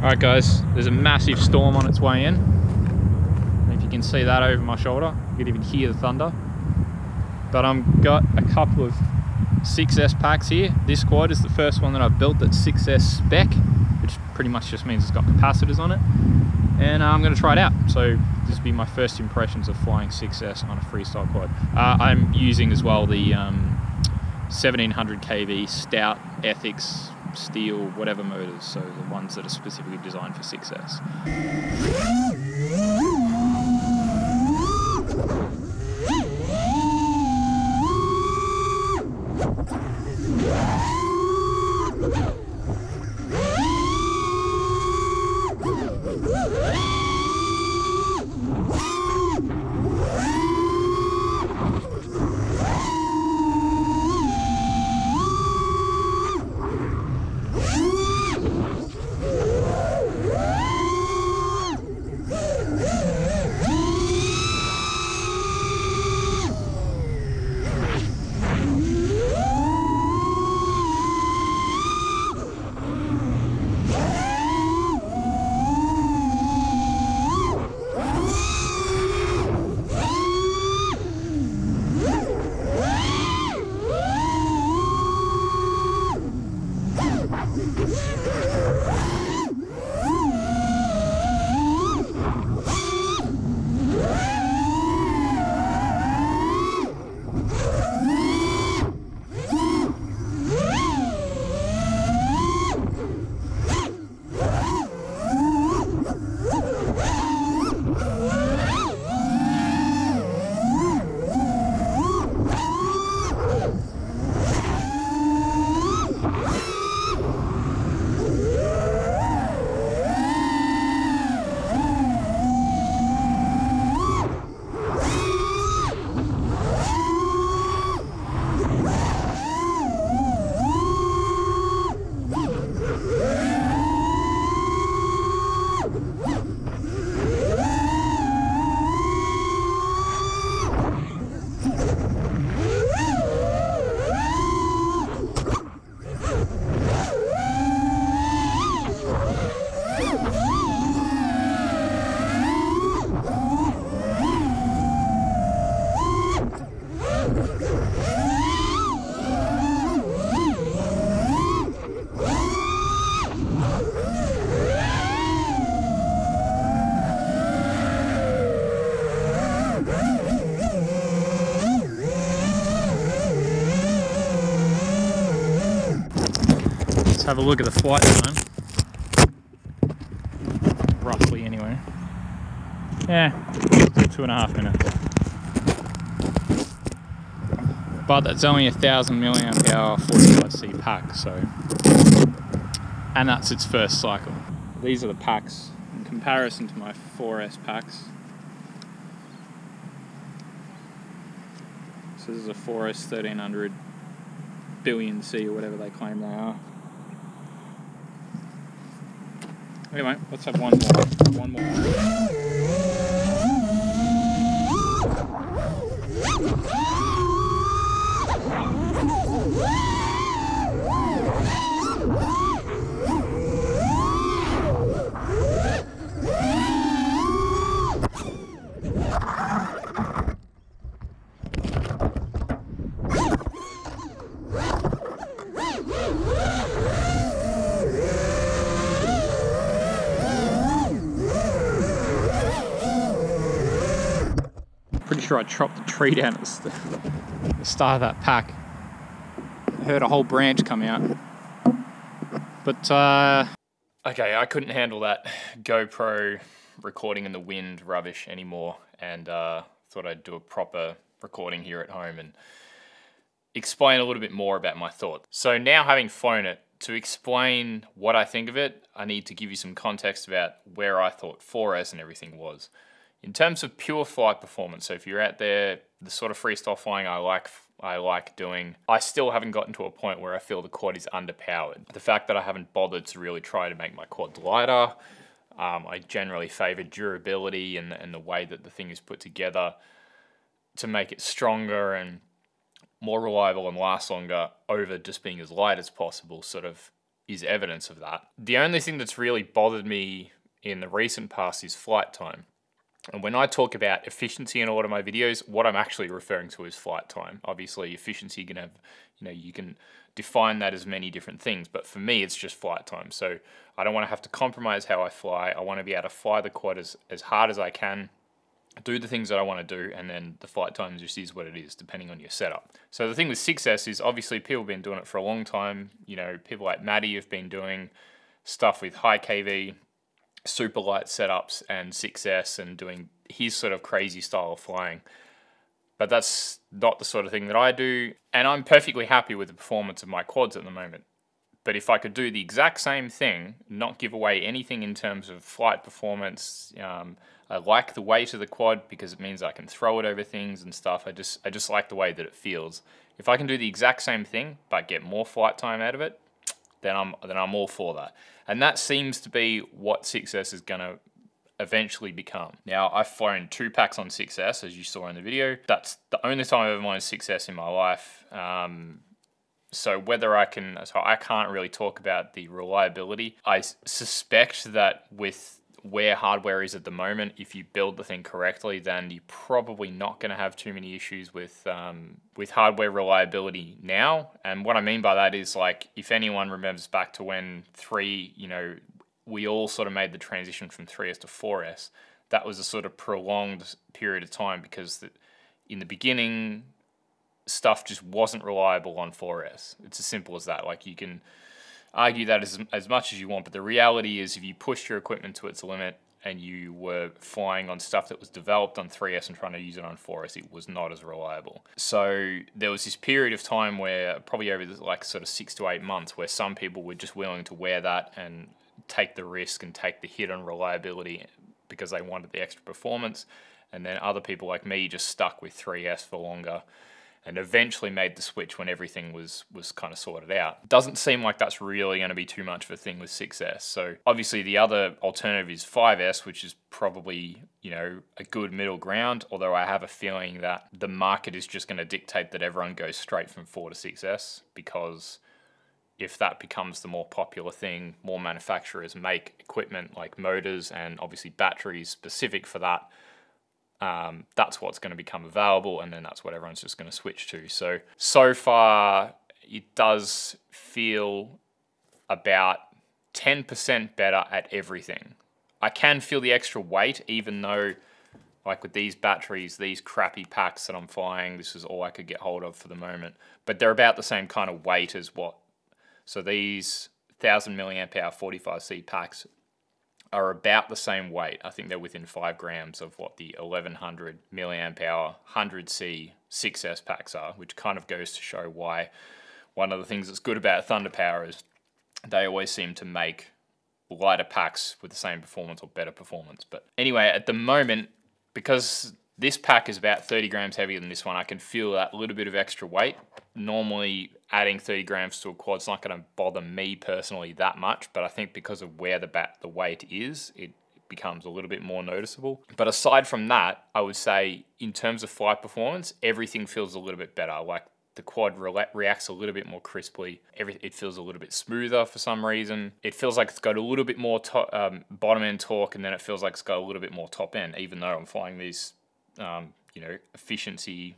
Alright guys, there's a massive storm on its way in. And if you can see that over my shoulder, you can even hear the thunder. But I've got a couple of 6S packs here. This quad is the first one that I've built that's 6S spec, which pretty much just means it's got capacitors on it. And I'm going to try it out. So this will be my first impressions of flying 6S on a freestyle quad. I'm using as well the 1700 kV stout ethics steel whatever motors, so the ones that are specifically designed for 6S. Let's have a look at the flight time. Roughly, anyway. Yeah, 2.5 minutes. But that's only 1000 milliamp hour 45C pack, so. And that's its first cycle. These are the packs in comparison to my 4S packs. So this is a 4S 1300 billion C or whatever they claim they are. Anyway, let's have one more. Pretty sure I chopped the tree down at the start of that pack. I heard a whole branch come out. But, okay, I couldn't handle that GoPro recording in the wind rubbish anymore, and thought I'd do a proper recording here at home and explain a little bit more about my thoughts. So now, having flown it, to explain what I think of it, I need to give you some context about where I thought 4S and everything was. In terms of pure flight performance, so if you're out there, the sort of freestyle flying I like doing, I still haven't gotten to a point where I feel the quad is underpowered. The fact that I haven't bothered to really try to make my quad lighter, I generally favour durability and the way that the thing is put together to make it stronger and more reliable and last longer over just being as light as possible, sort of is evidence of that. The only thing that's really bothered me in the recent past is flight time. And when I talk about efficiency in a lot of my videos, what I'm actually referring to is flight time. Obviously, efficiency can have, you can define that as many different things, but for me, it's just flight time. So I don't want to have to compromise how I fly. I want to be able to fly the quad as hard as I can, do the things that I want to do, and then the flight time just is what it is, depending on your setup. So the thing with 6S is obviously people have been doing it for a long time. People like Maddie have been doing stuff with high KV, super light setups and 6S and doing his sort of crazy style of flying. But that's not the sort of thing that I do, and I'm perfectly happy with the performance of my quads at the moment. But if I could do the exact same thing, not give away anything in terms of flight performance, I like the weight of the quad because it means I can throw it over things and stuff. I just like the way that it feels. If I can do the exact same thing but get more flight time out of it, then I'm all for that. And that seems to be what 6S is going to eventually become. Now, I've flown 2 packs on 6S, as you saw in the video. That's the only time I've ever flown 6S in my life. So I can't really talk about the reliability. I suspect that with where hardware is at the moment, if you build the thing correctly, then you're probably not going to have too many issues with hardware reliability now. And what I mean by that is, like, if anyone remembers back to when 3, we all sort of made the transition from 3S to 4S, that was a sort of prolonged period of time because in the beginning, stuff just wasn't reliable on 4S. It's as simple as that. Like, you can argue that as much as you want, but the reality is if you pushed your equipment to its limit and you were flying on stuff that was developed on 3S and trying to use it on 4S, it was not as reliable. So there was this period of time where, probably over like sort of 6 to 8 months, where some people were just willing to wear that and take the risk and take the hit on reliability because they wanted the extra performance. And then other people like me just stuck with 3S for longer and eventually made the switch when everything was kind of sorted out. Doesn't seem like that's really going to be too much of a thing with 6S. So obviously the other alternative is 5S, which is probably, a good middle ground, although I have a feeling that the market is just going to dictate that everyone goes straight from 4 to 6S, because if that becomes the more popular thing, more manufacturers make equipment like motors and obviously batteries specific for that. That's what's going to become available, and then that's what everyone's just going to switch to. So far, it does feel about 10% better at everything. I can feel the extra weight, even though, like with these batteries, these crappy packs that I'm flying, this is all I could get hold of for the moment. But they're about the same kind of weight as what. So these 1000 milliamp hour 45C packs are about the same weight. I think they're within 5 grams of what the 1100 milliamp hour 100C 6S packs are, which kind of goes to show why one of the things that's good about Thunderpower is they always seem to make lighter packs with the same performance or better performance. But anyway, at the moment, because this pack is about 30 grams heavier than this one, I can feel that little bit of extra weight. Normally, adding 30 grams to a quad's not going to bother me personally that much, but I think because of where the weight is, it becomes a little bit more noticeable. But aside from that, I would say in terms of flight performance, everything feels a little bit better. Like the quad reacts a little bit more crisply. It feels a little bit smoother for some reason. It feels like it's got a little bit more bottom end torque, and then it feels like it's got a little bit more top end, even though I'm flying these efficiency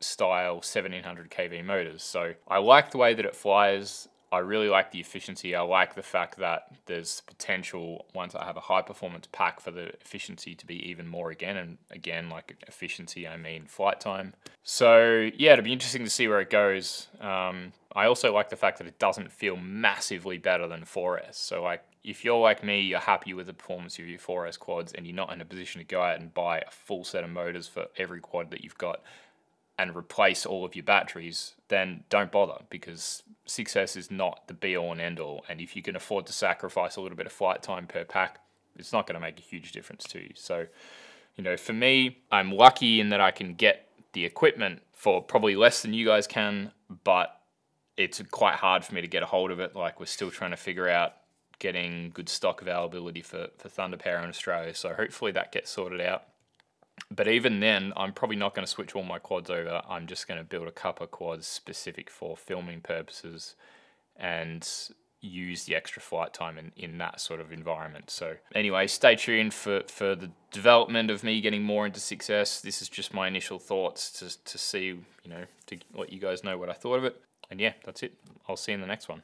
style 1700 kV motors. So I like the way that it flies. I really like the efficiency. I like the fact that there's potential, once I have a high performance pack, for the efficiency to be even more again. And again, like efficiency, I mean flight time. So yeah, it'll be interesting to see where it goes. I also like the fact that it doesn't feel massively better than 4S. So like, if you're like me, you're happy with the performance of your 4S quads and you're not in a position to go out and buy a full set of motors for every quad that you've got and replace all of your batteries, then don't bother, because 6S is not the be-all and end-all. And if you can afford to sacrifice a little bit of flight time per pack, it's not going to make a huge difference to you. So, for me, I'm lucky in that I can get the equipment for probably less than you guys can, but it's quite hard for me to get a hold of it. Like, we're still trying to figure out getting good stock availability for Thunderpower in Australia. So hopefully that gets sorted out. But even then, I'm probably not going to switch all my quads over. I'm just going to build a couple of quads specific for filming purposes and use the extra flight time in that sort of environment. So anyway, stay tuned for the development of me getting more into 6S. This is just my initial thoughts to see, you know, to let you guys know what I thought of it. And yeah, that's it. I'll see you in the next one.